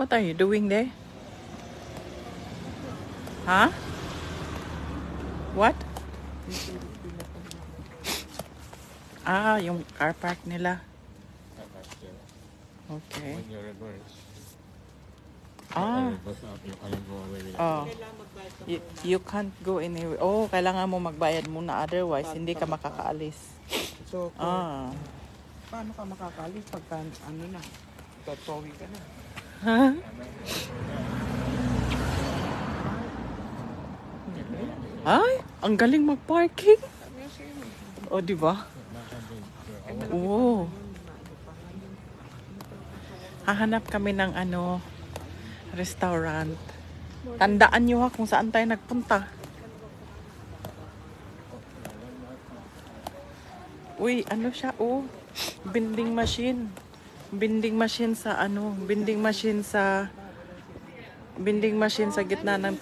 What are you doing there? Huh? What? Ah, yung car park nila. Okay. When you reverse, Ah. reverse up, you cannot go away with it. Oh. You can't go anywhere. Oh, kailangan mo magbayad muna. Otherwise, hindi ka makakaalis. So, Ah. paano ka makakalis pagka ano na, totowi ka na? Huh? Ay, ang galing mag-parking. O, di ba? Oo. Hahanap kami ng restaurant. Tandaan nyo ha kung saan tayo nagpunta. Uy, ano siya? Oh, vending machine. Vending machine sa vending machine sa gitna ng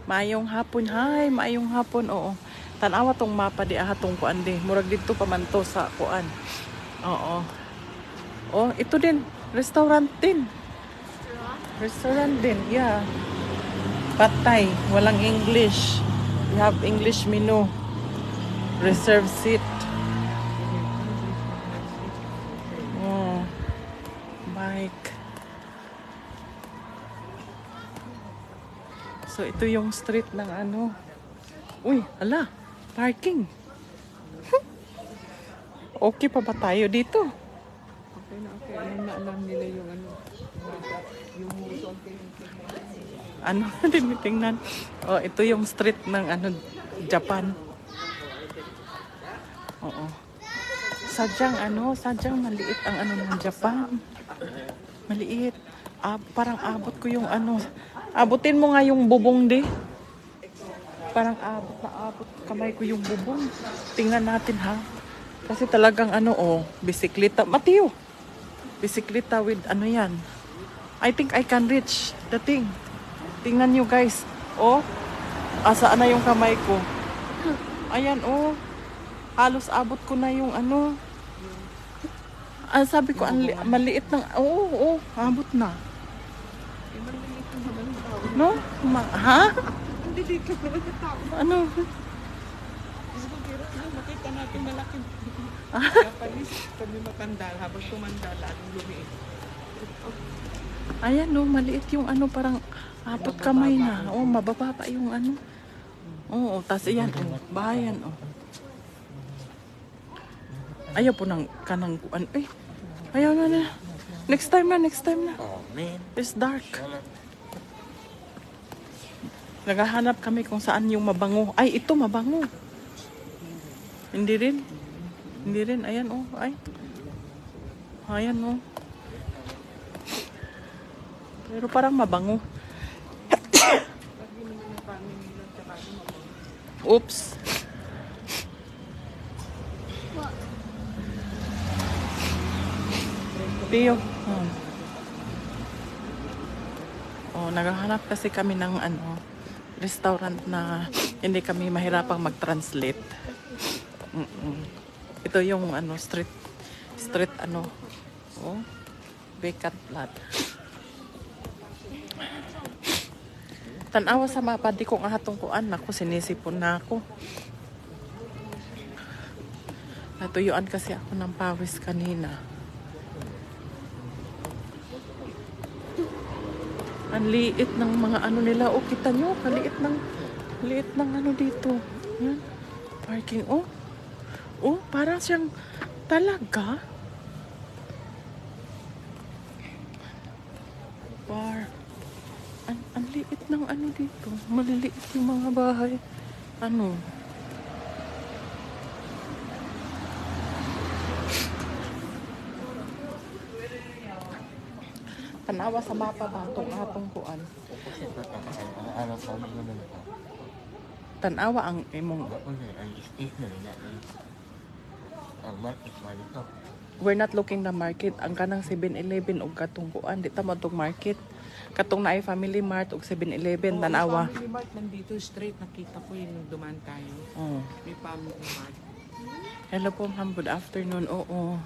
maayong hapon. Hi, maayong hapon. Oo. Tanawa tong mapa di ahatong kuan di. Murag dito pa man to sa kuan. Oo. Oh, ito din. Restaurant din. Restaurant din, yeah. Patay. Walang English. We have English menu. Reserve seat. Oh. Bike. So, ito yung street ng Uy, ala. Parking. Okay pa ba tayo dito? Okay na, okay. Alam na alam nila yung yung Ano tinitingnan? Oh, ito yung street ng Japan. Oo. Sadyang maliit ang ng Japan. Maliit. Parang abot ko yung abutin mo nga yung bubong di. Parang abot kamay ko yung bubong. Tingnan natin ha. Kasi talagang bisikleta. Matiyo. Bisikleta with yan. I think I can reach the thing. Tingnan nyo guys. Oh. Asaan na yung kamay ko? Ayan oh. Halos abot ko na yung sabi ko maliit ng abot na. No? Ha? Hindi dito naman yung tao. Ano? Gusto ko makita natin malaking Japanese. Kami matanda, habang tumanda, lalong lumiit. Ayan no, maliit yung parang abot kamay na. Oh, mababa pa yung Oo, tas iyan bayan Ayaw po ng kanang kuan. Ayaw na. Next time na. Oh, man. It's dark. Naghahanap kami kung saan yung mabango. Ay, ito mabango. Hindi rin. Ayan oh. Ayan oh. Pero parang mabango. Oops. Tiyo. Naghahanap kasi kami ng restaurant na hindi kami mahirapang mag-translate. Ito yung street vacant lot. Tanawa sa mapa di ko nga hatong kuan ako sinisipon na ako. Natuyuan kasi ako ng pawis kanina. Ang liit ng mga nila. Oh, kita nyo, liit ng dito. Yan. Parking. Oh, parang siyang talaga. Ang liit ng dito. Maliliit yung mga bahay. Tanawa sa mapa ba atong kuan. Tanawa ang imong we're not looking na market. Ang kanang 7-Eleven ug katong kuan di ta mo tong market. Katong naay Family Mart ug 7-Eleven tanawa. Family Mart nandito straight nakita ko yung dumaan tayo. May Family Mart. Hello po ma'am, good afternoon. Oo.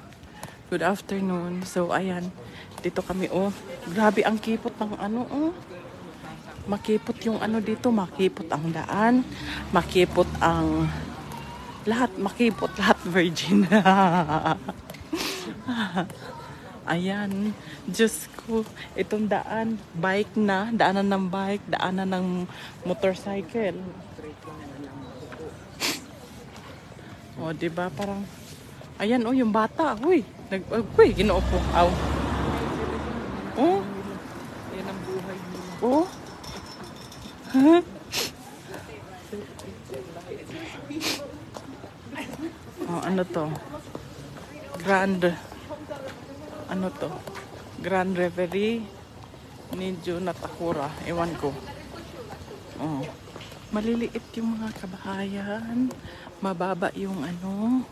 Good afternoon. So, ayan. Dito kami, oh. Grabe ang kipot ng ano, oh. Makipot yung ano dito. Makipot ang daan. Makipot ang... Lahat, makipot. Lahat virgin. Ayan. Diyos ko. Itong daan. Bike na. Daanan ng bike. Daanan ng motorcycle. O, diba? Parang... Ayan, oh, yung bata. Uy, uy, ginoo ko. Aw. Oh. Yan ang buhay mo. Oh. Huh? Oh, ano to? Grand. Ano to? Grand Reverie ni Jun Takura. Ewan ko. Oh. Maliliit yung mga kabahayan. Mababa yung ano.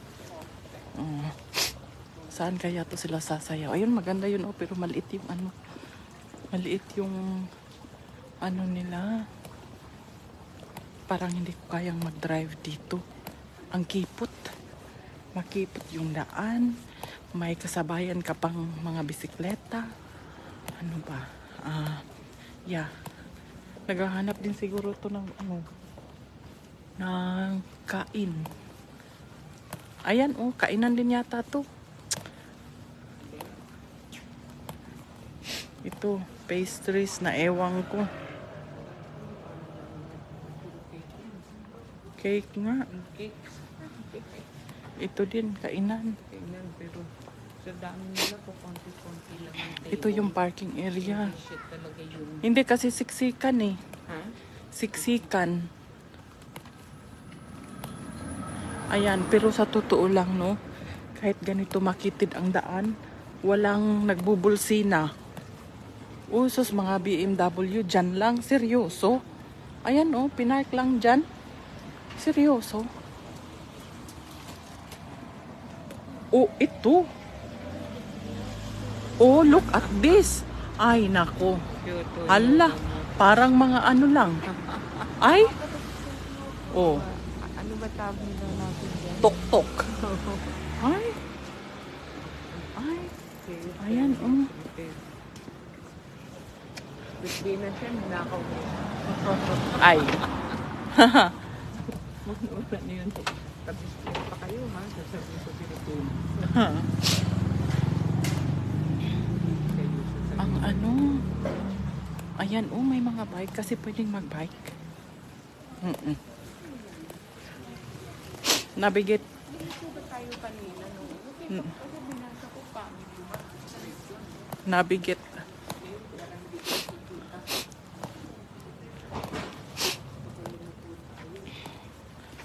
Oh. Saan kaya to sila sasayaw? Ayun, maganda yun, oh, pero maliit yung ano. Maliit yung ano nila. Parang hindi ko kayang mag-drive dito. Ang kipot. Makipot yung daan. May kasabayan ka pang mga bisikleta. Ano ba? Yeah. Naghahanap din siguro to ng ano, ng kain. Ayan, oh, kainan din yata to. Ito, pastries na ewan ko. Cake nga. Cake. Ito din, kainan. Tingnan, pero sa dami nila po, konti-konti lang. Ito yung parking area. Shit talaga yung... Hindi kasi siksikan eh. Ha? Siksikan. Ayan, pero sa totoo lang, no, kahit ganito makitid ang daan, walang nagbubulsina. Usos mga BMW, dyan lang, seryoso. Ayan, oh, pinark lang dyan. Seryoso. Oh, ito. Oh, look at this. Ay, nako. Hala, parang mga ano lang. Ay. Oh. Ano ba tawag nila natin dyan? Tok-tok. Ay. Ay. Ayan, oh. Hindi na siya, nakaw mo. Ay. Wala na yun. Tapos pa kayo, ha? Sasabihin sa Pilipinas. Ang ano. Ayan, oh, may mga bike kasi pwedeng mag-bike. Navigate. Navigate.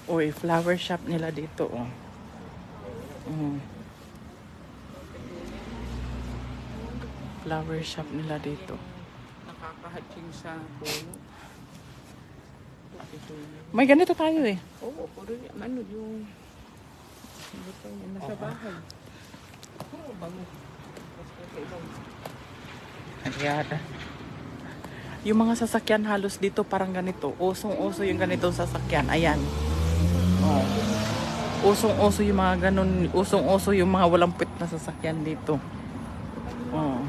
Uy, flower shop nila dito, oh. Flower shop nila dito. Nakakahatching sa puno. Ito yun. May ganito tayo eh. Oo, puro yan. Ano yung... Ano ito yun? Nasa bahay. Oo, bango. Ayan. Yung mga sasakyan halos dito parang ganito. Usong-uso yung ganitong sasakyan. Ayan. Oh. Usong-uso yung mga ganun. Usong-uso yung mga walang pit na sasakyan dito. Oh.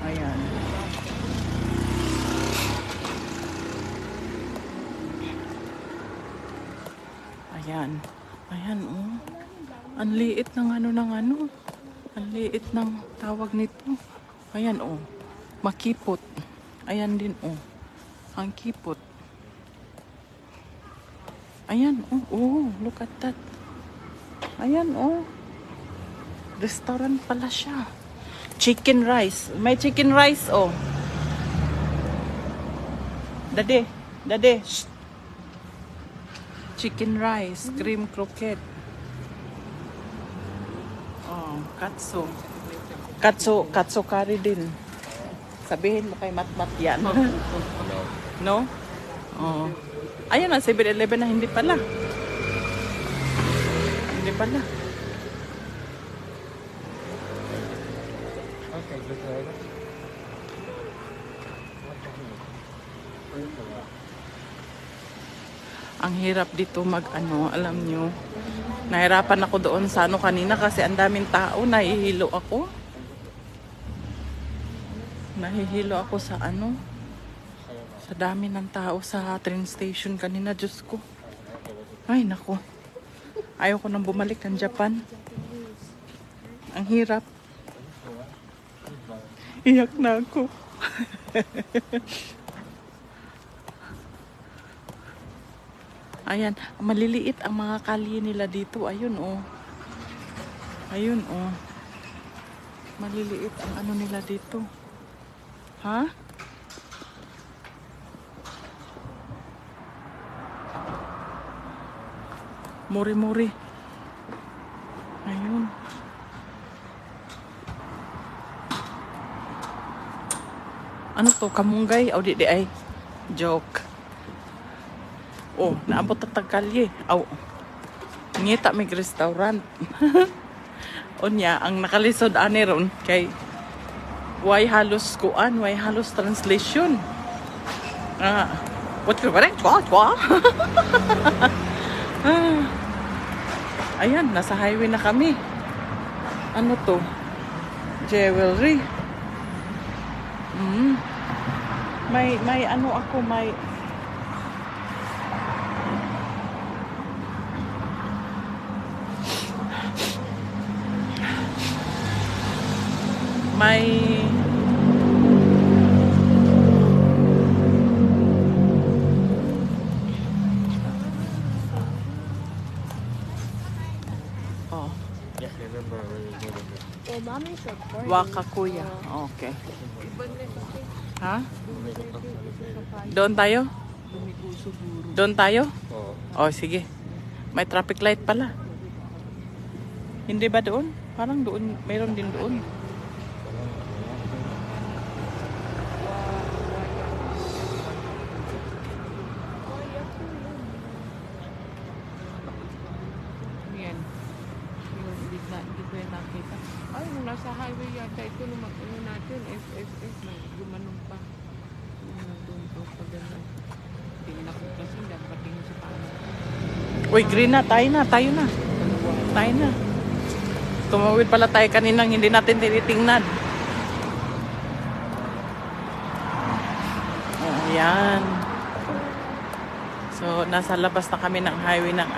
Ayan. Ayan. Ayan, oh. Ang liit ng ano ng ano. Ang liit ng tawag nito. Ayan, oh. Makipot. Ayan din, oh. Ang kipot. Ayan, oh. Oh, look at that. Ayan, oh. Restaurant pala siya. Chicken rice. May chicken rice, oh. Dade. Dade. Shh. Chicken rice. Cream croquette. Oh, katsu. Katsu curry din. Sabihin mo kay Matmat yan. No? Oh. Ayan na, 7-Eleven na hindi pala. Hindi pala. Okay, good driver. Ang hirap dito alam nyo. Nahirapan ako doon sa kanina kasi ang daming tao, nahihilo ako. Nahihilo ako sa sa dami ng tao sa train station kanina, Diyos ko. Ay, nako. Ayaw ko nang bumalik ng Japan. Ang hirap. Iyak na ako. Ayan, maliliit ang mga kalye nila dito. Ayun, oh. Ayun, oh. Maliliit ang nila dito. Ha? Muri-muri. Ayun. Ano to? Kamunggay? O di ay. Joke. Oh, naabot at tagkalye. Aw. Ngita may restaurant. Unya, ang nakalisod ani ron kay why halos kuan, why halos translation. What you wearing? Chwa. Ayan, nasa highway na kami. Ano to? Jewelry. May Yeah, I remember when we go there. Well, mommy said for Wakakuya. Okay. Ha? Doon tayo? Doon tayo? Oo. Oh, sige. May traffic light pala. Hindi ba doon? Parang doon, mayroon din doon. Yan. Yung bigla, hindi ko yan nakita. Ay, nung nasa highway yata ito, nung natin, SSS, gumanon pa. Yung nandun po, pag gano'n. Tingin ako kasi, dahil patingin sa paano. Uy, green na. Tayo na. Tayo na. Tumawid pala tayo kaninang hindi natin tinitingnan. Oh, ayan. So, nasa labas na kami ng highway ng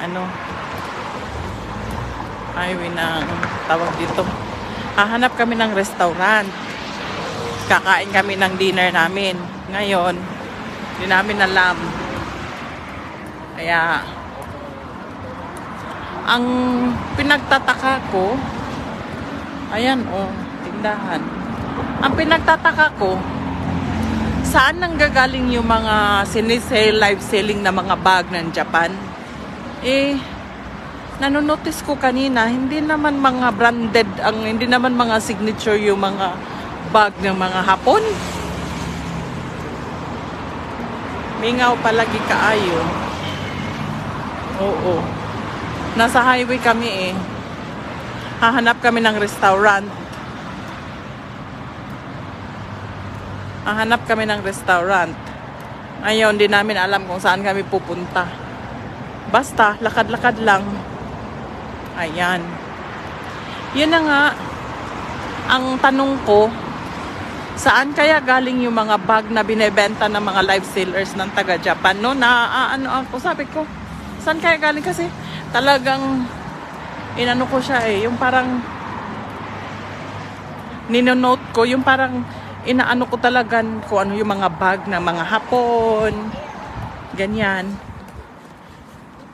highway ng tawag dito. Hahanap kami ng restaurant. Kakain kami ng dinner namin. Ngayon, hindi namin alam. Kaya, ang pinagtataka ko, ayan, oh, tindahan. Ang pinagtataka ko, saan nanggagaling yung mga sinisale, live selling na mga bag ng Japan? Nanonotice ko kanina, hindi naman mga branded, hindi naman mga signature yung mga bag ng mga Hapon. Mingaw palagi kaayo. Oo. Nasa highway kami Hahanap kami ng restaurant. Ngayon, di namin alam kung saan kami pupunta. Basta, lakad-lakad lang. Ayan. Yun na nga, ang tanong ko, saan kaya galing yung mga bag na binebenta ng mga live sellers ng taga-Japan? No? Sabi ko, saan kaya galing? Kasi talagang inano ko siya yung parang ninonote ko, yung parang inaano ko talagang kung ano yung mga bag ng mga Hapon, ganyan.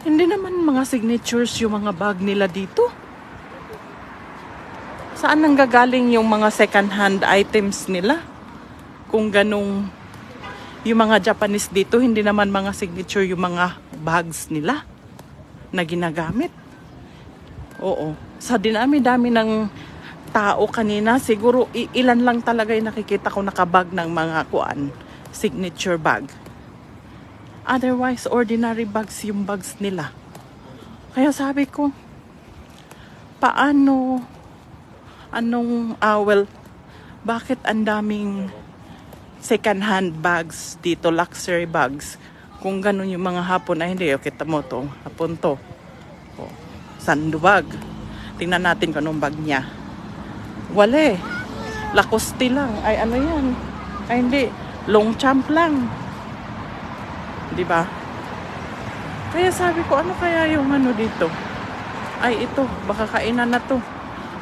Hindi naman mga signatures yung mga bag nila dito. Saan nanggagaling yung mga second hand items nila? Kung ganong yung mga Japanese dito, hindi naman mga signature yung mga bags nila na ginagamit. Oo. Sa dinami-dami ng tao kanina, siguro ilan lang talaga yung nakikita ko nakabag ng mga signature bag. Otherwise, ordinary bags yung bags nila. Kaya sabi ko, bakit ang daming second hand bags dito, luxury bags, Kung ganun yung mga hapon ay hindi. O, kita mo to. Hapon to. O, sandubag. Tingnan natin kung anong bag niya. Wale. Lacoste lang. Ay, ano yan? Ay, hindi. Long champ lang. Di ba? Kaya sabi ko, ano kaya yung ano dito? Ay, ito. Baka kainan na to.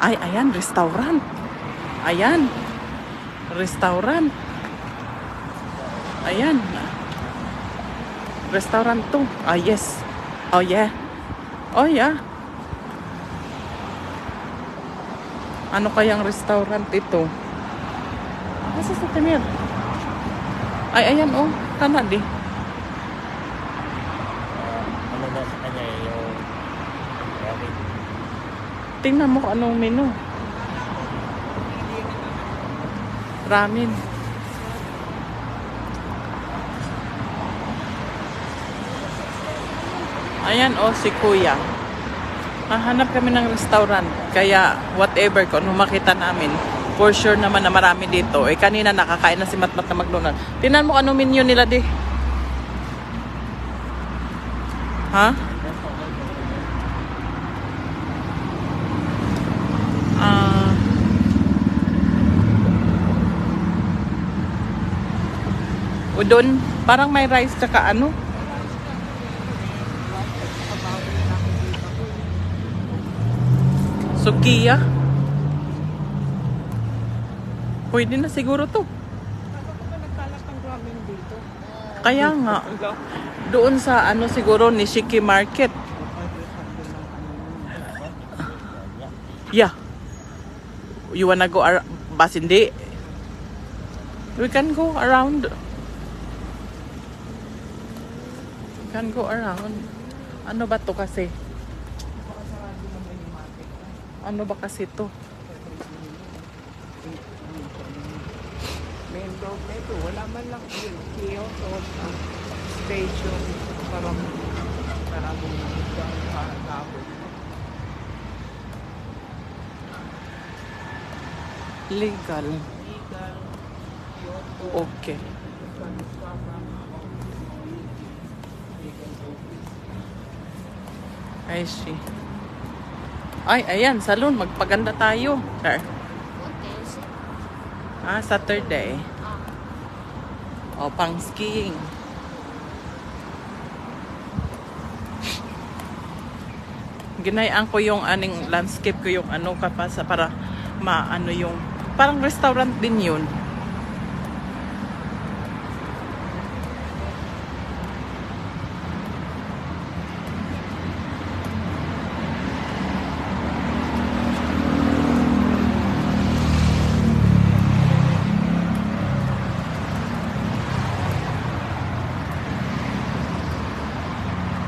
Ay, ayan. Restaurant. Ayan. Restaurant. Ayan. Restaurant to. Ah, yes. Oh, yeah. Oh, yeah. Ano kayang restaurant ito? Nasa sa Tamir? Ay, ayan, oh. Kana di. Ano na sa kanya yung ramen. Tingnan mo kung anong menu. Ramen. Ayan, oh, si Kuya. Hanap kami ng restaurant. Kaya, whatever, kung ano makita namin, for sure naman na marami dito. Eh, kanina nakakain na si Matmat na McDonald's. Tingnan mo anong menu nila di. Ha? Udon, parang may rice tsaka ano? Sukiya. Pwede na siguro to. Nagkalat ng ramen dito. Kaya nga, doon sa ano siguro Nishiki Market. Yeah. You wanna go bas hindi? We can go around. We can go around. Ano ba to kasi? Ano ba kasi to? Main road na ito. Wala man lang yung kiosk o station para gabon. Legal. Okay. I see. Ay, ayan, salon. Magpaganda tayo. Sir. Saturday. O, pang skiing. Ginayaan ko yung aning landscape ko yung ano kapasa para maano yung parang restaurant din yun.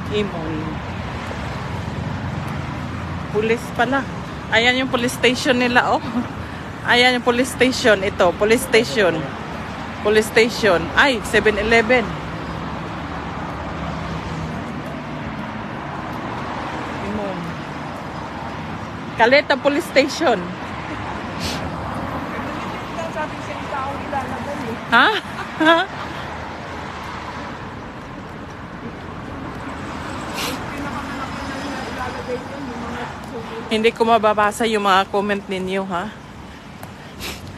Imon. Police pala. Ayan yung police station nila, oh. Ayan yung police station. Ito, police station. Police station. Ay, 7-Eleven. Imon. Caleta Police Station. Sabi siya yung tao ilalaban eh. Ha? Ha? Hindi ko mababasa yung mga comment ninyo, ha?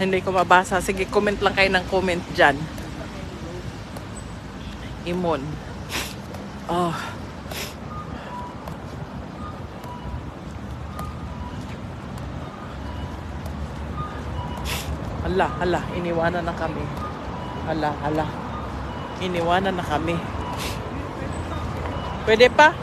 Hindi ko mabasa. Sige, comment lang kayo ng comment dyan. Imon. Oh. Hala, iniwanan na kami. Hala. Iniwanan na kami. Pwede pa?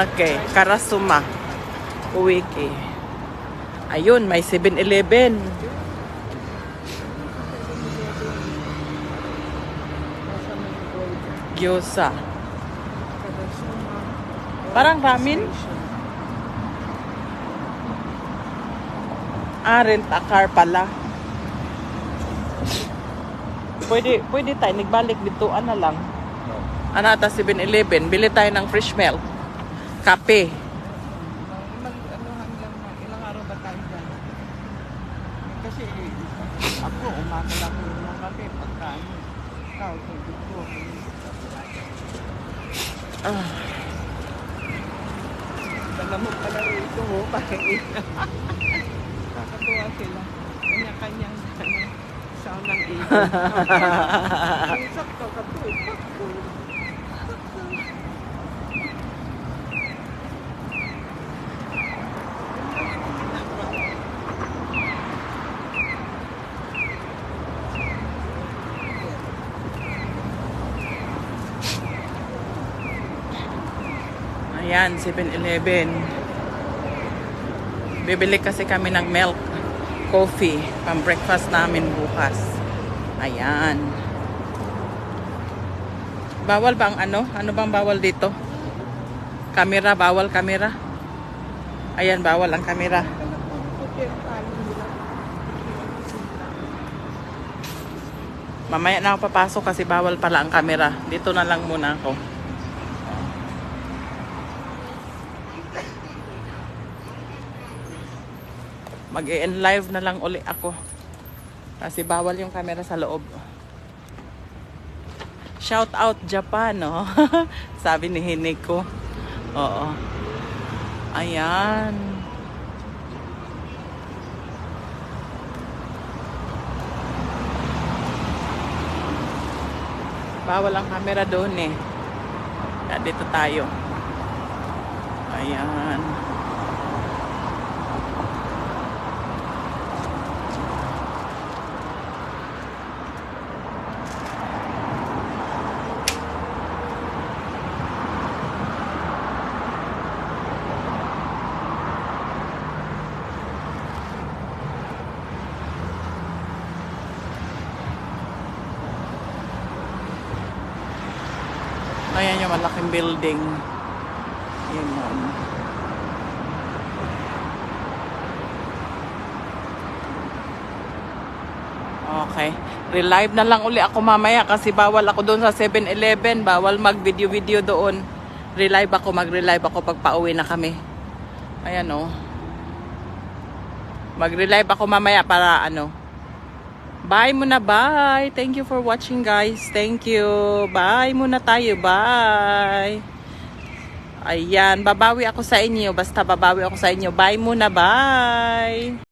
Okay, Karasuma. Uwiki. Ayun, may 7-Eleven. Gyoza. Parang ramen. Rent a car pala. Pwede tayo, nagbalik dito, ano lang. No. Ano ata 7-Eleven, bili tayo ng fresh milk. Kape. Mag-anuhan lang na, ilang araw ba tayo dyan? Kasi ako, umaga lang ko yung kape pagkain. Ikaw, sabi ko. Dala mo pala rito, ho, parang kakatuwa sila. Kanya-kanyang sound ng ibon. Ang sakto, katuwa. Ayan, 7-Eleven. Bibili kasi kami ng milk, coffee, pang breakfast namin bukas. Ayan. Bawal bang ano? Ano bang bawal dito? Kamera, bawal kamera. Ayan, bawal ang kamera. Mamaya na ako papasok kasi bawal pala ang kamera. Dito na lang muna ako. Mag-e-end live na lang uli ako. Kasi bawal yung camera sa loob. Shout out Japan, no? Sabi ni Hineko. Oo. Ayan. Bawal ang camera doon eh. Kaya dito tayo. Ayan. Ayan yung malaking building. Ayan yun. Okay. Relive na lang uli ako mamaya kasi bawal ako doon sa 7-Eleven. Bawal mag-video-video doon. Mag-relive ako pag pauwi na kami. Ayan o. Mag-relive ako mamaya para ano. Bye muna, bye. Thank you for watching, guys. Thank you. Bye muna tayo, bye. Ayan, babawi ako sa inyo. Basta babawi ako sa inyo. Bye muna, bye.